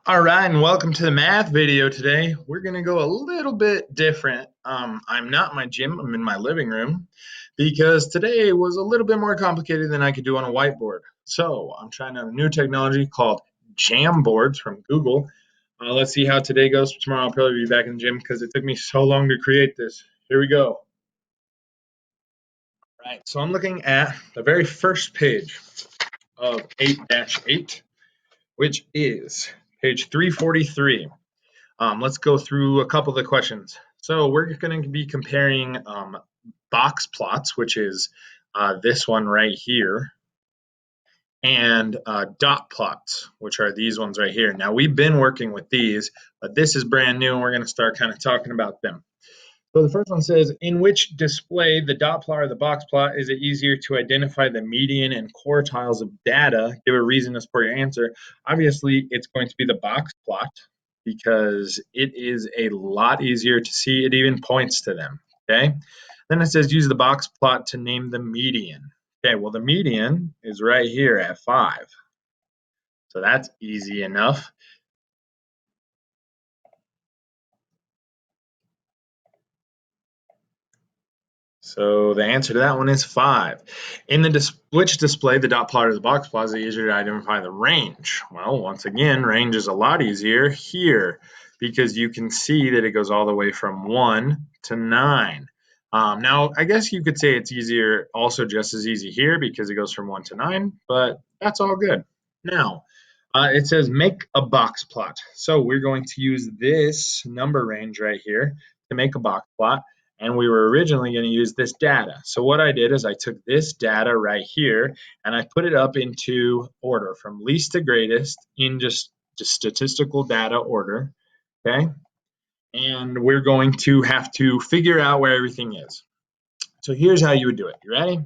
All right, and welcome to the math video today. We're going to go a little bit different. I'm not in my gym, I'm in my living room because today was a little bit more complicated than I could do on a whiteboard. So I'm trying out a new technology called Jamboards from Google. Let's see how today goes. Tomorrow I'll probably be back in the gym because it took me so long to create this. Here we go. All right, so I'm looking at the very first page of 8-8, which is page 343. Let's go through a couple of the questions. So we're going to be comparing box plots, which is this one right here, and dot plots, which are these ones right here. Now, we've been working with these, but this is brand new, and we're going to start kind of talking about them. So the first one says, in which display, the dot plot or the box plot, is it easier to identify the median and quartiles of data? Give a reason to support your answer. Obviously, it's going to be the box plot because it is a lot easier to see. It even points to them, okay? Then it says, use the box plot to name the median. Okay, well, the median is right here at 5. So that's easy enough. So the answer to that one is 5. In the which display, the dot plot or the box plot, is it easier to identify the range? Well, once again, range is a lot easier here because you can see that it goes all the way from 1 to 9. Now, I guess you could say it's easier, also just as easy here because it goes from 1 to 9, but that's all good. Now, it says make a box plot. So we're going to use this number range right here to make a box plot. And we were originally going to use this data. So what I did is I took this data right here and I put it up into order from least to greatest in just statistical data order, okay? And we're going to have to figure out where everything is. So here's how you would do it. You ready?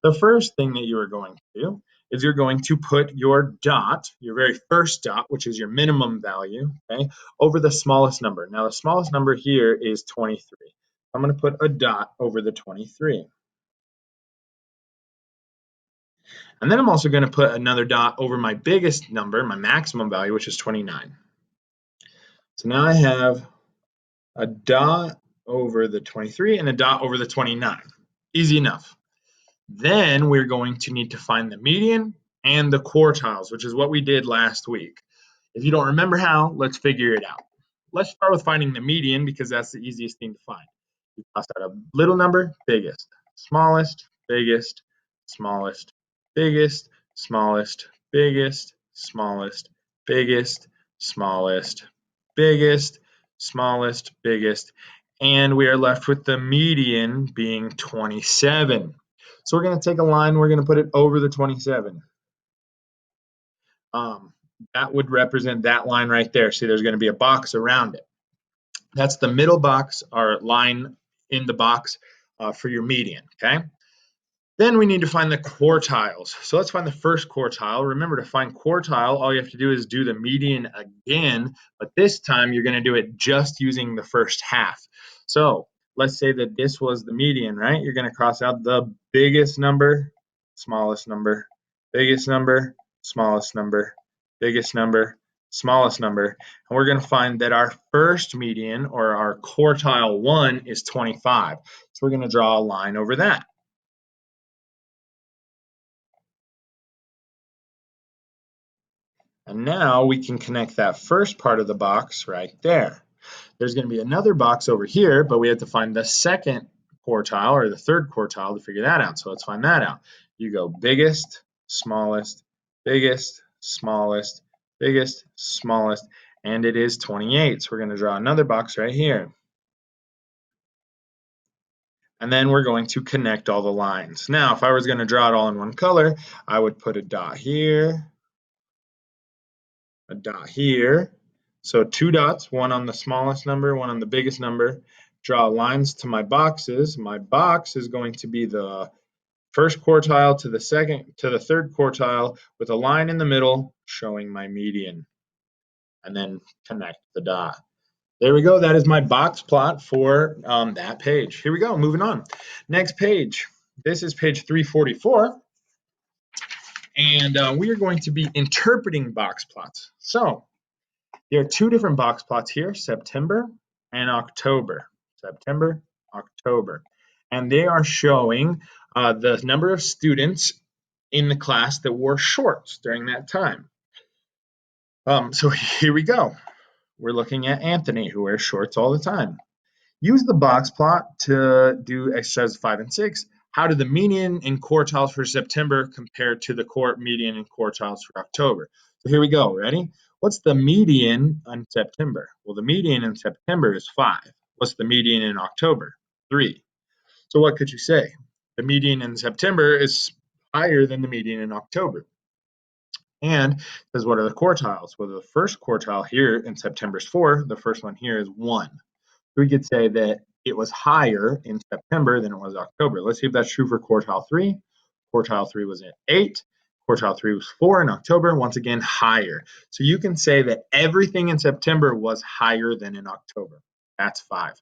The first thing that you are going to do is you're going to put your dot, your very first dot, which is your minimum value, okay, over the smallest number. Now the smallest number here is 23. I'm going to put a dot over the 23. And then I'm also going to put another dot over my biggest number, my maximum value, which is 29. So now I have a dot over the 23 and a dot over the 29. Easy enough. Then we're going to need to find the median and the quartiles, which is what we did last week. If you don't remember how, let's figure it out. Let's start with finding the median because that's the easiest thing to find. You toss out a little number, biggest, smallest, biggest, smallest, biggest, smallest, biggest, smallest, biggest, smallest, biggest, smallest, biggest, and we are left with the median being 27. So we're going to take a line, we're going to put it over the 27. That would represent that line right there. See, there's going to be a box around it. That's the middle box or line in the box for your median, okay? Then we need to find the quartiles. So let's find the first quartile. Remember, to find quartile, all you have to do is do the median again, but this time you're going to do it just using the first half. So let's say that this was the median, right? You're going to cross out the biggest number, smallest number, biggest number, smallest number, biggest number, smallest number. And we're going to find that our first median, or our quartile 1, is 25. So we're going to draw a line over that. And now we can connect that first part of the box right there. There's going to be another box over here, but we have to find the second quartile or the third quartile to figure that out. So let's find that out. You go biggest, smallest, biggest, smallest, biggest, smallest, and it is 28. So we're going to draw another box right here. And then we're going to connect all the lines. Now, if I was going to draw it all in one color, I would put a dot here, a dot here. So 2 dots, one on the smallest number, one on the biggest number. Draw lines to my boxes. My box is going to be the first quartile to the third quartile with a line in the middle showing my median. And then connect the dot. There we go. That is my box plot for that page. Here we go. Moving on. Next page. This is page 344. And we are going to be interpreting box plots. So There are two different box plots here, September and October. September, October. And they are showing the number of students in the class that wore shorts during that time. So here we go. We're looking at Anthony, who wears shorts all the time. Use the box plot to do exercises 5 and 6. How do the median and quartiles for September compare to the median and quartiles for October? So here we go. Ready? What's the median in September? Well, the median in September is 5. What's the median in October? 3. So what could you say? The median in September is higher than the median in October. And says, what are the quartiles? Well, the first quartile here in September is 4. The first one here is 1. We could say that it was higher in September than it was October. Let's see if that's true for quartile 3. Quartile 3 was at 8. Quartile 3 was 4 in October. Once again, higher. So you can say that everything in September was higher than in October. That's 5.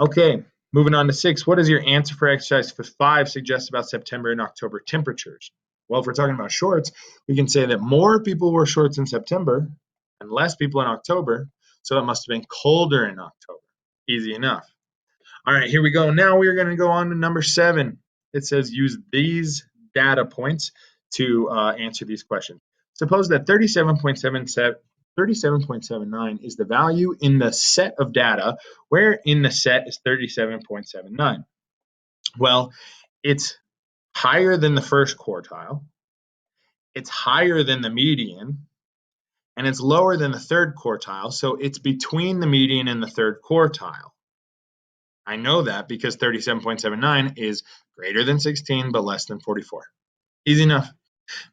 Okay, moving on to 6. What does your answer for exercise 5 suggest about September and October temperatures? Well, if we're talking about shorts, we can say that more people wore shorts in September and less people in October. So it must have been colder in October. Easy enough. All right, here we go. Now we are going to go on to number 7. It says use these data points to answer these questions. Suppose that 37.79 is the value in the set of data, where in the set is 37.79. Well, it's higher than the first quartile, it's higher than the median, and it's lower than the third quartile, so it's between the median and the third quartile. I know that because 37.79 is greater than 16 but less than 44. Easy enough.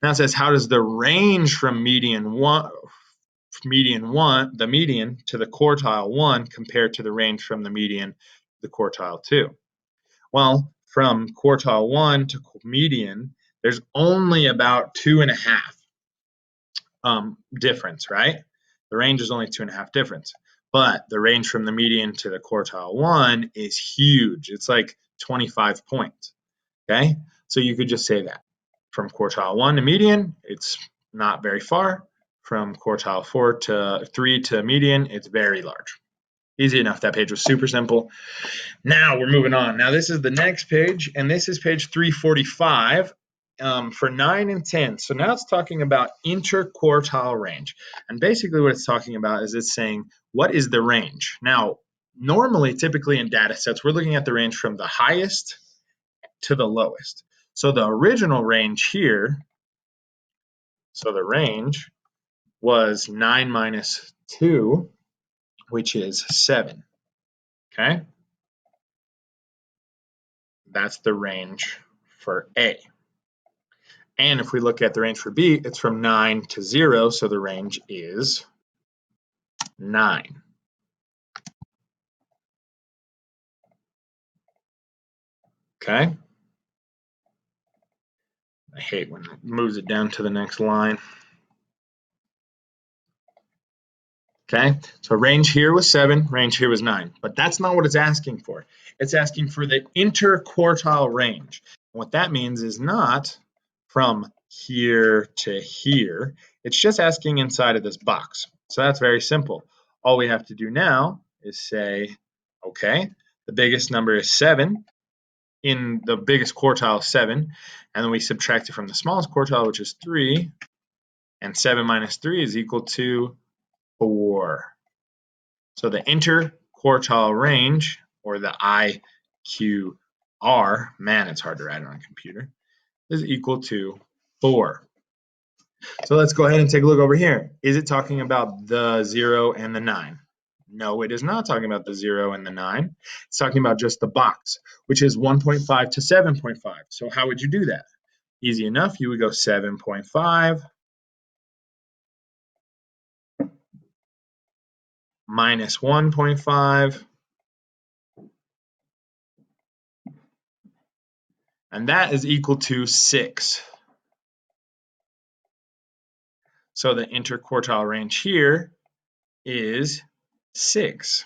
Now it says, how does the range from the median to the quartile 1 compare to the range from the median to the quartile 2? Well, from quartile 1 to median, there's only about 2.5 difference, right? The range is only 2.5 difference. But the range from the median to the quartile 1 is huge. It's like 25 points, okay? So you could just say that. From quartile 1 to median, it's not very far. From quartile 3 to median, it's very large. Easy enough. That page was super simple. Now we're moving on. Now this is the next page, and this is page 345. For 9 and 10. So now it's talking about interquartile range. And basically what it's talking about is it's saying, what is the range? Now, normally, typically in data sets, we're looking at the range from the highest to the lowest. So the original range here, so the range was 9 minus 2, which is 7. Okay? That's the range for A. And if we look at the range for B, it's from 9 to 0, so the range is 9. Okay? I hate when it moves it down to the next line. Okay, so range here was 7, range here was 9, but that's not what it's asking for. It's asking for the interquartile range. What that means is not from here to here. It's just asking inside of this box. So that's very simple. All we have to do now is say, okay, the biggest number is 7. In the biggest quartile, 7, and then we subtract it from the smallest quartile, which is 3, and 7 minus 3 is equal to 4. So the interquartile range, or the IQR, man, it's hard to write on a computer, is equal to 4. So let's go ahead and take a look over here. Is it talking about the 0 and the 9? No, it is not talking about the 0 and the 9. It's talking about just the box, which is 1.5 to 7.5. So how would you do that? Easy enough. You would go 7.5 minus 1.5, and that is equal to 6. So the interquartile range here is 6.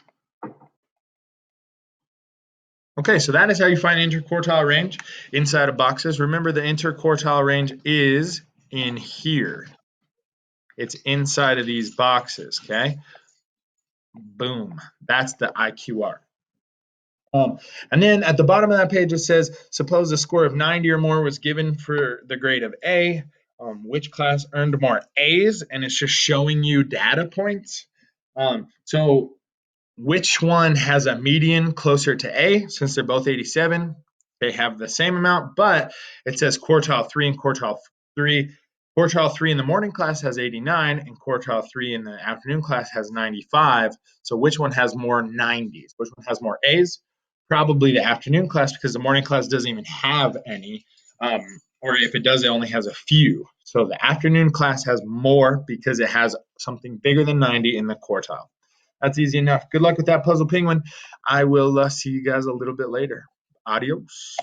Okay, so that is how you find interquartile range inside of boxes. Remember, the interquartile range is in here. It's inside of these boxes, okay? Boom. That's the IQR. And then at the bottom of that page, it says, suppose a score of 90 or more was given for the grade of A. Which class earned more A's? And it's just showing you data points. So which one has a median closer to A? Since they're both 87, they have the same amount, but it says quartile 3 and quartile 3. Quartile 3 in the morning class has 89, and quartile 3 in the afternoon class has 95. So which one has more 90s? Which one has more A's? Probably the afternoon class, because the morning class doesn't even have any. Or if it does, it only has a few. So the afternoon class has more because it has something bigger than 90 in the quartile. That's easy enough. Good luck with that puzzle, Penguin. I will see you guys a little bit later. Adios.